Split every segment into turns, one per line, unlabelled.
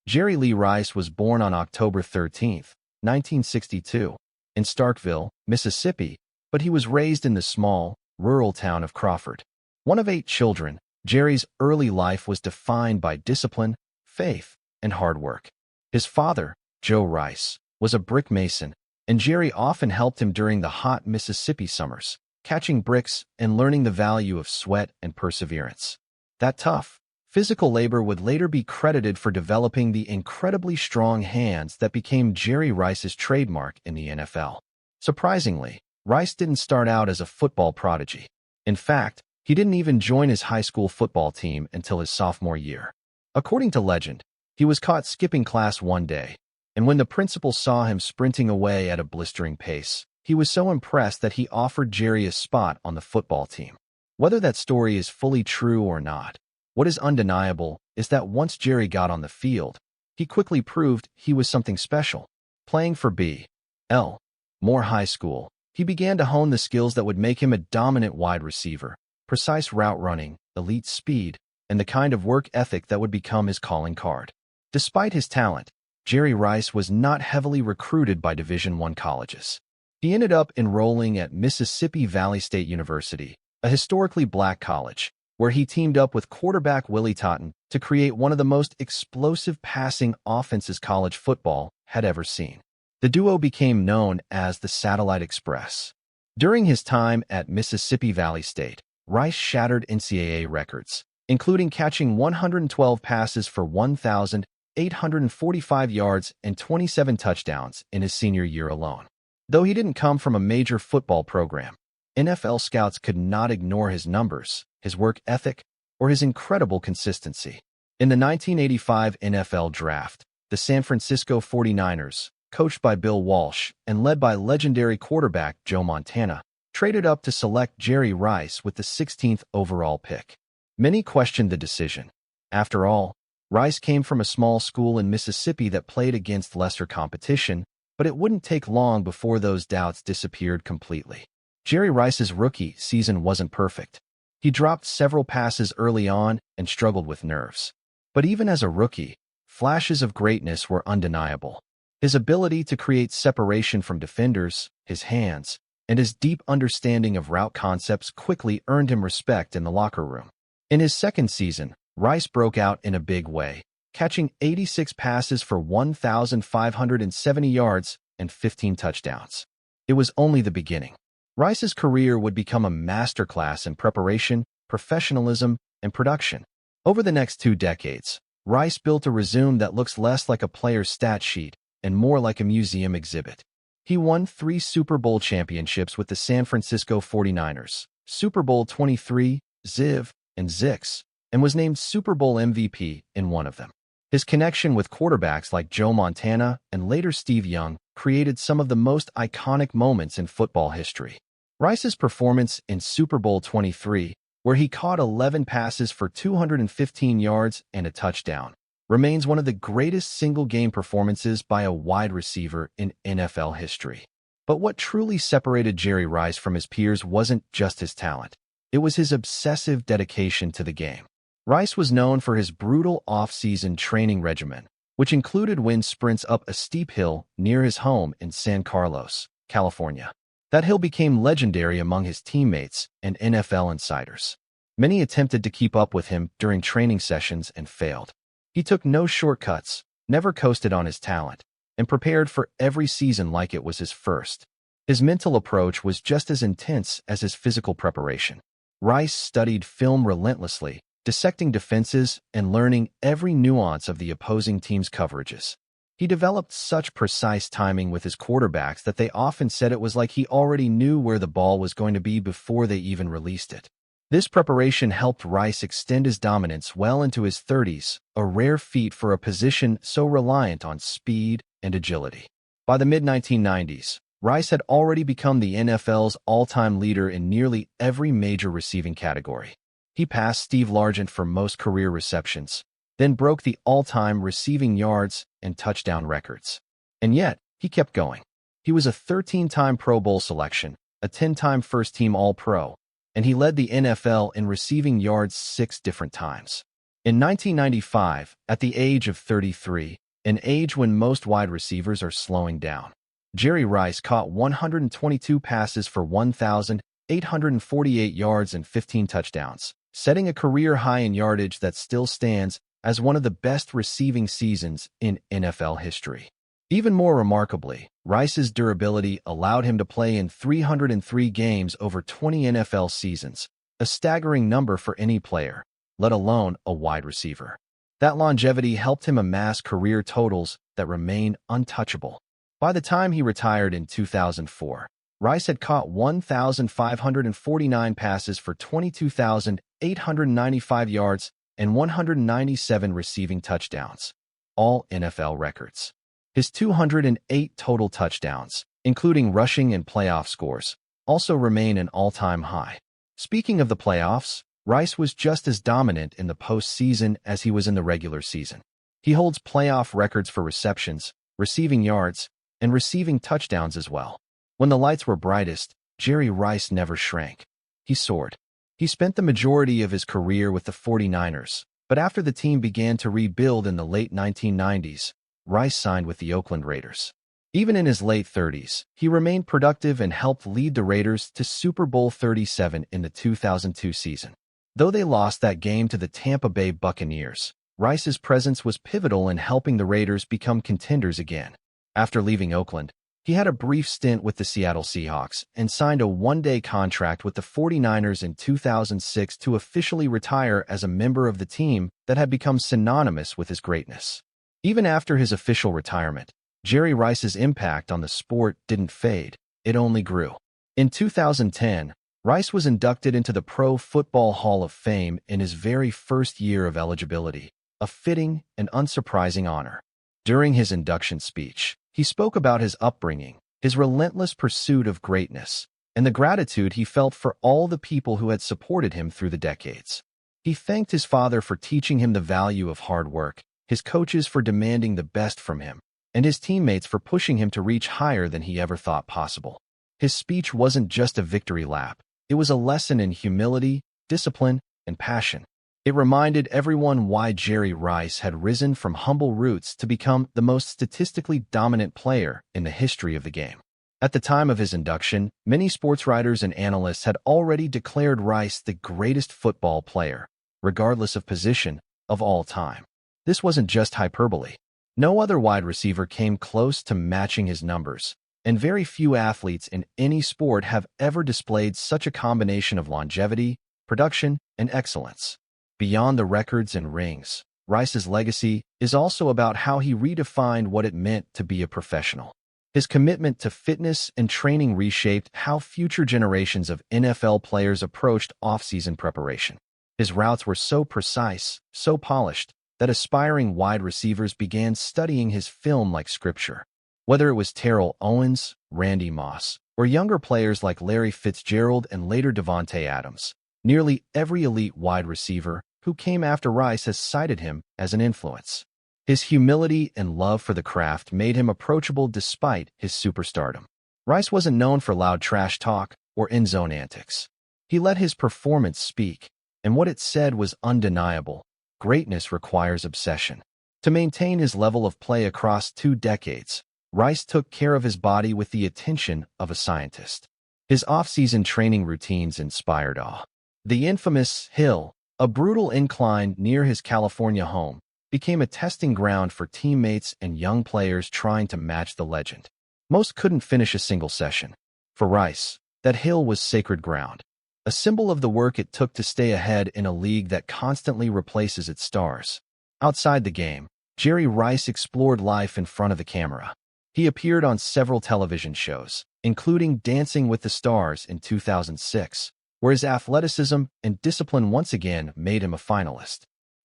Jerry Lee Rice was born on October 13, 1962, in Starkville, Mississippi, but he was raised in the small, rural town of Crawford. One of 8 children, Jerry's early life was defined by discipline, faith, and hard work. His father, Joe Rice, was a brick mason, and Jerry often helped him during the hot Mississippi summers, catching bricks and learning the value of sweat and perseverance. That tough, physical labor would later be credited for developing the incredibly strong hands that became Jerry Rice's trademark in the NFL. Surprisingly, Rice didn't start out as a football prodigy. In fact, he didn't even join his high school football team until his sophomore year. According to legend, he was caught skipping class one day, and when the principal saw him sprinting away at a blistering pace, he was so impressed that he offered Jerry a spot on the football team. Whether that story is fully true or not, what is undeniable is that once Jerry got on the field, he quickly proved he was something special. Playing for B.L. Moore High School, he began to hone the skills that would make him a dominant wide receiver, precise route running, elite speed, and the kind of work ethic that would become his calling card. Despite his talent, Jerry Rice was not heavily recruited by Division I colleges. He ended up enrolling at Mississippi Valley State University, a historically black college, where he teamed up with quarterback Willie Totten to create one of the most explosive passing offenses college football had ever seen. The duo became known as the Satellite Express. During his time at Mississippi Valley State, Rice shattered NCAA records, including catching 112 passes for 1,845 yards and 27 touchdowns in his senior year alone. Though he didn't come from a major football program, NFL scouts could not ignore his numbers, his work ethic, or his incredible consistency. In the 1985 NFL Draft, the San Francisco 49ers, coached by Bill Walsh and led by legendary quarterback Joe Montana, traded up to select Jerry Rice with the 16th overall pick. Many questioned the decision. After all, Rice came from a small school in Mississippi that played against lesser competition, but it wouldn't take long before those doubts disappeared completely. Jerry Rice's rookie season wasn't perfect. He dropped several passes early on and struggled with nerves. But even as a rookie, flashes of greatness were undeniable. His ability to create separation from defenders, his hands, and his deep understanding of route concepts quickly earned him respect in the locker room. In his second season, Rice broke out in a big way, catching 86 passes for 1,570 yards and 15 touchdowns. It was only the beginning. Rice's career would become a masterclass in preparation, professionalism, and production. Over the next 2 decades, Rice built a resume that looks less like a player's stat sheet and more like a museum exhibit. He won 3 Super Bowl championships with the San Francisco 49ers, Super Bowl 23, Ziv, and Zix, and was named Super Bowl MVP in one of them. His connection with quarterbacks like Joe Montana and later Steve Young created some of the most iconic moments in football history. Rice's performance in Super Bowl 23, where he caught 11 passes for 215 yards and a touchdown, remains one of the greatest single-game performances by a wide receiver in NFL history. But what truly separated Jerry Rice from his peers wasn't just his talent. It was his obsessive dedication to the game. Rice was known for his brutal off-season training regimen, which included wind sprints up a steep hill near his home in San Carlos, California. That hill became legendary among his teammates and NFL insiders. Many attempted to keep up with him during training sessions and failed. He took no shortcuts, never coasted on his talent, and prepared for every season like it was his first. His mental approach was just as intense as his physical preparation. Rice studied film relentlessly, dissecting defenses and learning every nuance of the opposing team's coverages. He developed such precise timing with his quarterbacks that they often said it was like he already knew where the ball was going to be before they even released it. This preparation helped Rice extend his dominance well into his 30s, a rare feat for a position so reliant on speed and agility. By the mid-1990s, Rice had already become the NFL's all-time leader in nearly every major receiving category. He passed Steve Largent for most career receptions, then broke the all-time receiving yards and touchdown records. And yet, he kept going. He was a 13-time Pro Bowl selection, a 10-time first-team All-Pro, and he led the NFL in receiving yards 6 different times. In 1995, at the age of 33, an age when most wide receivers are slowing down, Jerry Rice caught 122 passes for 1,848 yards and 15 touchdowns, setting a career high in yardage that still stands as one of the best receiving seasons in NFL history. Even more remarkably, Rice's durability allowed him to play in 303 games over 20 NFL seasons, a staggering number for any player, let alone a wide receiver. That longevity helped him amass career totals that remain untouchable. By the time he retired in 2004, Rice had caught 1,549 passes for 22,895 yards and 197 receiving touchdowns, all NFL records. His 208 total touchdowns, including rushing and playoff scores, also remain an all-time high. Speaking of the playoffs, Rice was just as dominant in the postseason as he was in the regular season. He holds playoff records for receptions, receiving yards, and receiving touchdowns as well. When the lights were brightest, Jerry Rice never shrank. He soared. He spent the majority of his career with the 49ers, but after the team began to rebuild in the late 1990s, Rice signed with the Oakland Raiders. Even in his late 30s, he remained productive and helped lead the Raiders to Super Bowl 37 in the 2002 season. Though they lost that game to the Tampa Bay Buccaneers, Rice's presence was pivotal in helping the Raiders become contenders again. After leaving Oakland, he had a brief stint with the Seattle Seahawks and signed a one-day contract with the 49ers in 2006 to officially retire as a member of the team that had become synonymous with his greatness. Even after his official retirement, Jerry Rice's impact on the sport didn't fade, it only grew. In 2010, Rice was inducted into the Pro Football Hall of Fame in his very first year of eligibility, a fitting and unsurprising honor. During his induction speech, he spoke about his upbringing, his relentless pursuit of greatness, and the gratitude he felt for all the people who had supported him through the decades. He thanked his father for teaching him the value of hard work, his coaches for demanding the best from him, and his teammates for pushing him to reach higher than he ever thought possible. His speech wasn't just a victory lap. It was a lesson in humility, discipline, and passion. It reminded everyone why Jerry Rice had risen from humble roots to become the most statistically dominant player in the history of the game. At the time of his induction, many sports writers and analysts had already declared Rice the greatest football player, regardless of position, of all time. This wasn't just hyperbole. No other wide receiver came close to matching his numbers, and very few athletes in any sport have ever displayed such a combination of longevity, production, and excellence. Beyond the records and rings, Rice's legacy is also about how he redefined what it meant to be a professional. His commitment to fitness and training reshaped how future generations of NFL players approached off-season preparation. His routes were so precise, so polished, that aspiring wide receivers began studying his film like scripture. Whether it was Terrell Owens, Randy Moss, or younger players like Larry Fitzgerald and later Davante Adams, nearly every elite wide receiver who came after Rice has cited him as an influence. His humility and love for the craft made him approachable despite his superstardom. Rice wasn't known for loud trash talk or end-zone antics. He let his performance speak, and what it said was undeniable. Greatness requires obsession. To maintain his level of play across 2 decades, Rice took care of his body with the attention of a scientist. His off-season training routines inspired awe. The infamous hill, a brutal incline near his California home, became a testing ground for teammates and young players trying to match the legend. Most couldn't finish a single session. For Rice, that hill was sacred ground, a symbol of the work it took to stay ahead in a league that constantly replaces its stars. Outside the game, Jerry Rice explored life in front of the camera. He appeared on several television shows, including Dancing with the Stars in 2006, where his athleticism and discipline once again made him a finalist.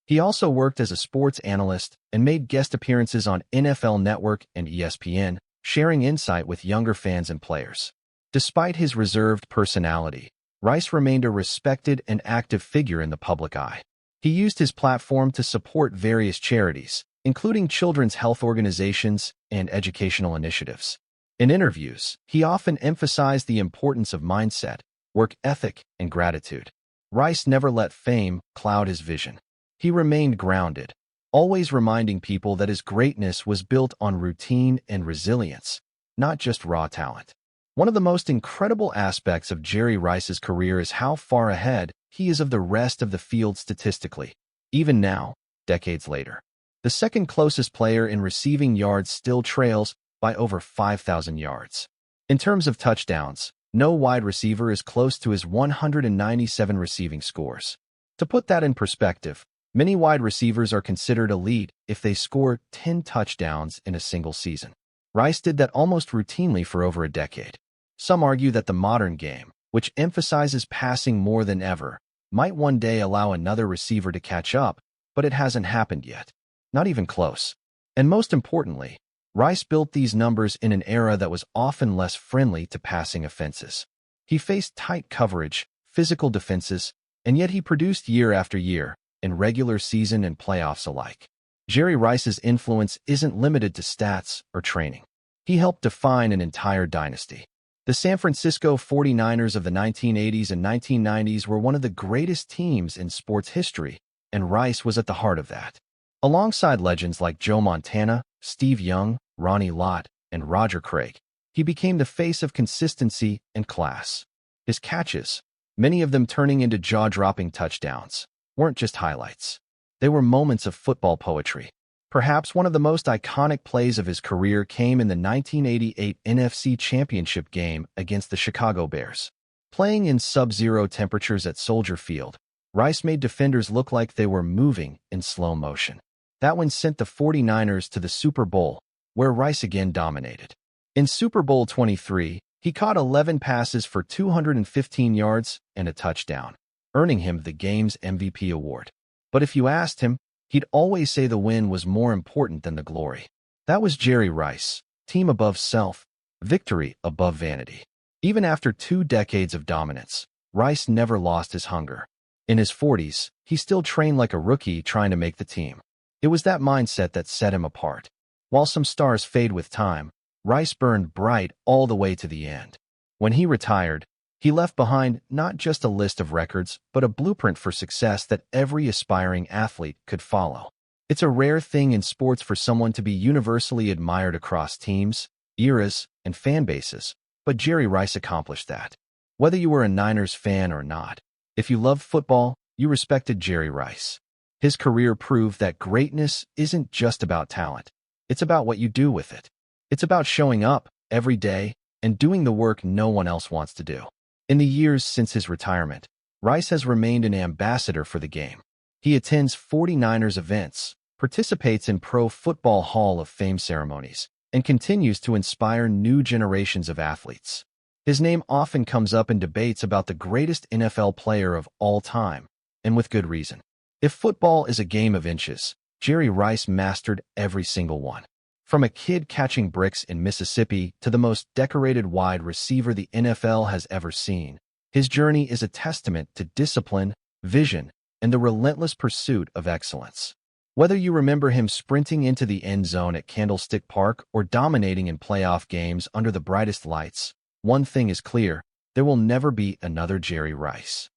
He also worked as a sports analyst and made guest appearances on NFL Network and ESPN, sharing insight with younger fans and players. Despite his reserved personality, Rice remained a respected and active figure in the public eye. He used his platform to support various charities, including children's health organizations and educational initiatives. In interviews, he often emphasized the importance of mindset, work ethic, and gratitude. Rice never let fame cloud his vision. He remained grounded, always reminding people that his greatness was built on routine and resilience, not just raw talent. One of the most incredible aspects of Jerry Rice's career is how far ahead he is of the rest of the field statistically. Even now, decades later, the second closest player in receiving yards still trails by over 5,000 yards. In terms of touchdowns, no wide receiver is close to his 197 receiving scores. To put that in perspective, many wide receivers are considered elite if they score 10 touchdowns in a single season. Rice did that almost routinely for over a decade. Some argue that the modern game, which emphasizes passing more than ever, might one day allow another receiver to catch up, but it hasn't happened yet. Not even close. And most importantly, Rice built these numbers in an era that was often less friendly to passing offenses. He faced tight coverage, physical defenses, and yet he produced year after year, in regular season and playoffs alike. Jerry Rice's influence isn't limited to stats or training. He helped define an entire dynasty. The San Francisco 49ers of the 1980s and 1990s were one of the greatest teams in sports history, and Rice was at the heart of that. Alongside legends like Joe Montana, Steve Young, Ronnie Lott, and Roger Craig, he became the face of consistency and class. His catches, many of them turning into jaw-dropping touchdowns, weren't just highlights. They were moments of football poetry. Perhaps one of the most iconic plays of his career came in the 1988 NFC Championship game against the Chicago Bears. Playing in sub-zero temperatures at Soldier Field, Rice made defenders look like they were moving in slow motion. That one sent the 49ers to the Super Bowl, where Rice again dominated. In Super Bowl 23, he caught 11 passes for 215 yards and a touchdown, earning him the game's MVP award. But if you asked him, he'd always say the win was more important than the glory. That was Jerry Rice, team above self, victory above vanity. Even after 2 decades of dominance, Rice never lost his hunger. In his 40s, he still trained like a rookie trying to make the team. It was that mindset that set him apart. While some stars fade with time, Rice burned bright all the way to the end. When he retired, he left behind not just a list of records, but a blueprint for success that every aspiring athlete could follow. It's a rare thing in sports for someone to be universally admired across teams, eras, and fan bases, but Jerry Rice accomplished that. Whether you were a Niners fan or not, if you loved football, you respected Jerry Rice. His career proved that greatness isn't just about talent. It's about what you do with it. It's about showing up every day and doing the work no one else wants to do. In the years since his retirement, Rice has remained an ambassador for the game. He attends 49ers events, participates in Pro Football Hall of Fame ceremonies, and continues to inspire new generations of athletes. His name often comes up in debates about the greatest NFL player of all time, and with good reason. If football is a game of inches, Jerry Rice mastered every single one. From a kid catching bricks in Mississippi to the most decorated wide receiver the NFL has ever seen, his journey is a testament to discipline, vision, and the relentless pursuit of excellence. Whether you remember him sprinting into the end zone at Candlestick Park or dominating in playoff games under the brightest lights, one thing is clear: there will never be another Jerry Rice.